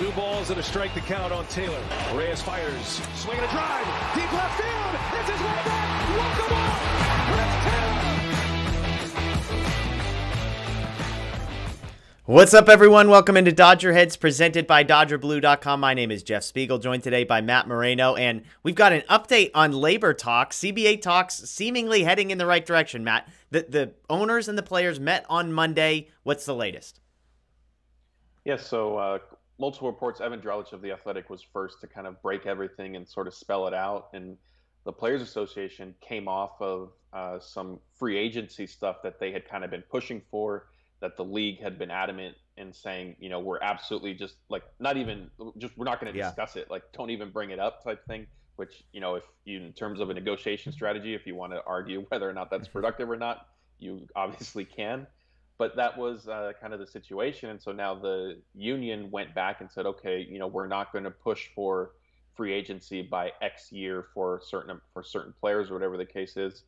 2 balls and a strike to count on Taylor. Reyes fires, swinging a drive, deep left field. It's his way back. Welcome up, Chris Taylor. What's up, everyone? Welcome into DodgerHeads, presented by DodgerBlue.com. My name is Jeff Spiegel, joined today by Matt Moreno, and we've got an update on labor talks, CBA talks seemingly heading in the right direction. Matt, the owners and the players met on Monday. What's the latest? Yes, so multiple reports. Evan Drellich of The Athletic was first to kind of break everything and sort of spell it out. And the Players Association came off of some free agency stuff that they had kind of been pushing for, that the league had been adamant in saying, you know, we're absolutely just like, not even just, we're not going to discuss it. Like, don't even bring it up type thing, which, you know, if you, in terms of a negotiation strategy, if you want to argue whether or not that's productive or not, you obviously can. But that was kind of the situation. And so now the union went back and said, okay, you know, we're not going to push for free agency by X year for certain players or whatever the case is.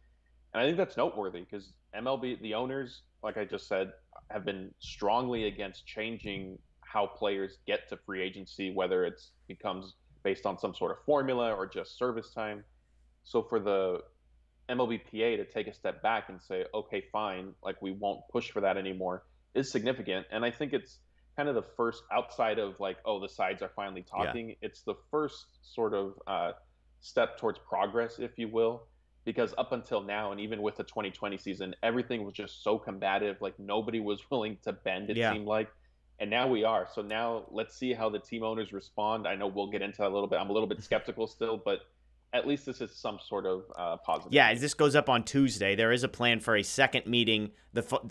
And I think that's noteworthy because MLB, the owners, like I just said, have been strongly against changing how players get to free agency, whether it's becomes based on some sort of formula or just service time. So for the MLBPA to take a step back and say, okay, fine, like we won't push for that anymore, is significant. And I think it's kind of the first, outside of like, oh, the sides are finally talking, it's the first sort of step towards progress, if you will. Because up until now, and even with the 2020 season, everything was just so combative. Like nobody was willing to bend, it seemed like. And now we are. So now let's see how the team owners respond. I know we'll get into that a little bit. I'm a little bit skeptical still, but at least this is some sort of positive. Yeah, as this goes up on Tuesday, there is a plan for a second meeting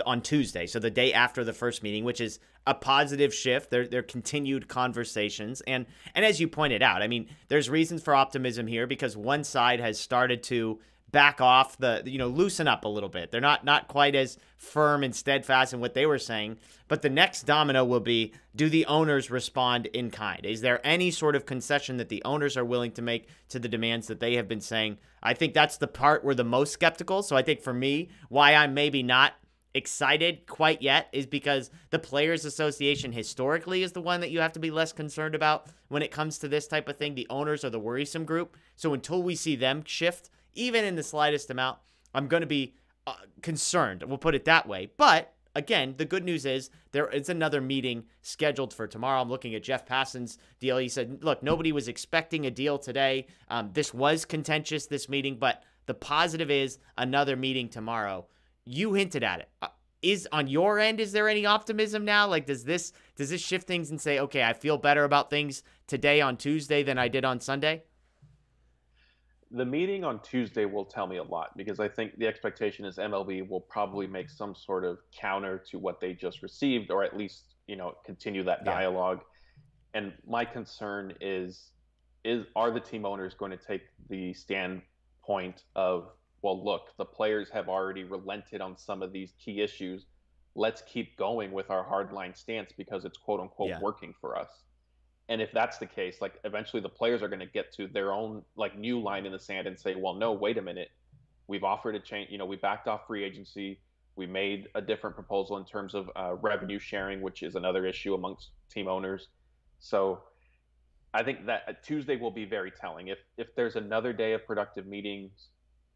on Tuesday, so the day after the first meeting, which is a positive shift. There continued conversations, and as you pointed out, I mean, there's reasons for optimism here because one side has started to back off, loosen up a little bit. They're not quite as firm and steadfast in what they were saying. But the next domino will be, do the owners respond in kind? Is there any sort of concession that the owners are willing to make to the demands that they have been saying? I think that's the part we're the most skeptical. So I think for me, why I'm maybe not excited quite yet is because the Players Association historically is the one that you have to be less concerned about when it comes to this type of thing. The owners are the worrisome group. So until we see them shift, even in the slightest amount, I'm going to be concerned. We'll put it that way. But again, the good news is there is another meeting scheduled for tomorrow. I'm looking at Jeff Passan's deal. He said, look, nobody was expecting a deal today. This was contentious, this meeting, but the positive is another meeting tomorrow. You hinted at it. Is on your end, is there any optimism now? Like, does this shift things and say, okay, I feel better about things today on Tuesday than I did on Sunday? The meeting on Tuesday will tell me a lot because I think the expectation is MLB will probably make some sort of counter to what they just received, or at least, you know, continue that dialogue. And my concern is are the team owners going to take the standpoint of, well, look, the players have already relented on some of these key issues. Let's keep going with our hardline stance because it's quote unquote working for us. And if that's the case, like eventually the players are going to get to their own like new line in the sand and say, well, no, wait a minute. We've offered a change. You know, we backed off free agency. We made a different proposal in terms of revenue sharing, which is another issue amongst team owners. So I think that Tuesday will be very telling. If there's another day of productive meetings,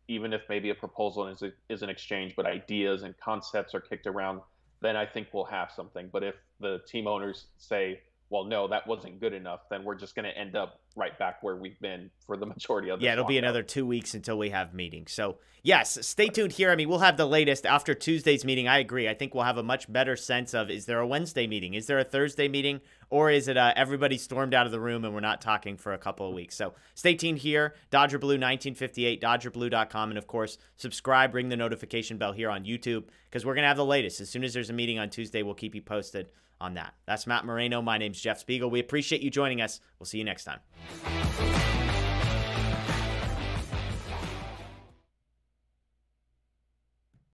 even if maybe a proposal is an exchange, but ideas and concepts are kicked around, then I think we'll have something. But if the team owners say, well, no, that wasn't good enough, then we're just going to end up right back where we've been for the majority of the it'll be another 2 weeks until we have meetings. So, yes, stay tuned here. I mean, we'll have the latest after Tuesday's meeting. I agree. I think we'll have a much better sense of, is there a Wednesday meeting? Is there a Thursday meeting? Or is it everybody stormed out of the room and we're not talking for a couple of weeks? So, stay tuned here. Dodger Blue 1958, DodgerBlue.com. And, of course, subscribe, ring the notification bell here on YouTube because we're going to have the latest. As soon as there's a meeting on Tuesday, we'll keep you posted on that. That's Matt Moreno. My name's Jeff Spiegel. We appreciate you joining us. We'll see you next time.